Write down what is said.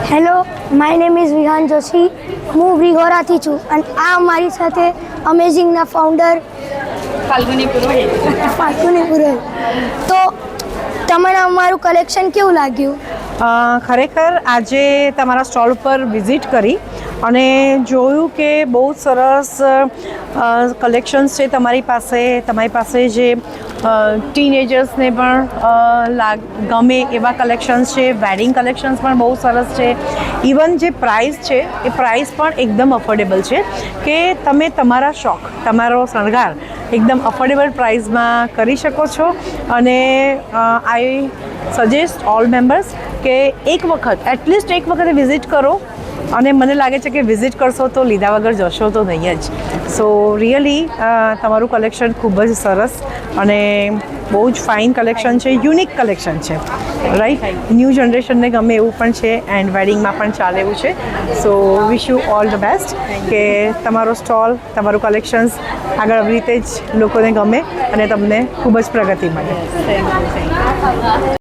Hello, my name is Vihaan Joshi. હું વ્રિહોરાથી છું અને આ મારી સાથે અમેઝિંગના ફાઉન્ડર ફાલ્ગુની પુરોહિત. તો તમને અમારું કલેક્શન કેવું લાગ્યું? ખરેખર આજે તમારા સ્ટોલ ઉપર વિઝિટ કરી અને જોયું કે બહુ સરસ કલેક્શન્સ છે તમારી પાસે જે ટીનેજર્સને પણ ગમે એવા કલેક્શન્સ છે. વેડિંગ કલેક્શન્સ પણ બહુ સરસ છે. ઇવન જે પ્રાઇસ છે એ પ્રાઇસ પણ એકદમ અફોર્ડેબલ છે કે તમે તમારા શોખ, તમારો શણગાર એકદમ અફોર્ડેબલ પ્રાઇસમાં કરી શકો છો. અને આઈ સજેસ્ટ ઓલ મેમ્બર્સ કે એટલીસ્ટ એક વખત વિઝિટ કરો. અને મને લાગે છે કે વિઝિટ કરશો તો લીધા વગર જશો તો નહીં જ. સો રિયલી તમારું કલેક્શન ખૂબ જ સરસ અને બહુ જ ફાઇન કલેક્શન છે, યુનિક કલેક્શન છે, રાઈટ. ન્યૂ જનરેશનને ગમે એવું પણ છે એન્ડ વેડિંગમાં પણ ચાલે એવું છે. So wish you all the best કે તમારો સ્ટોલ, તમારું કલેક્શન્સ આગળ આવી રીતે જ લોકોને ગમે અને તમને ખૂબ જ પ્રગતિ મળે.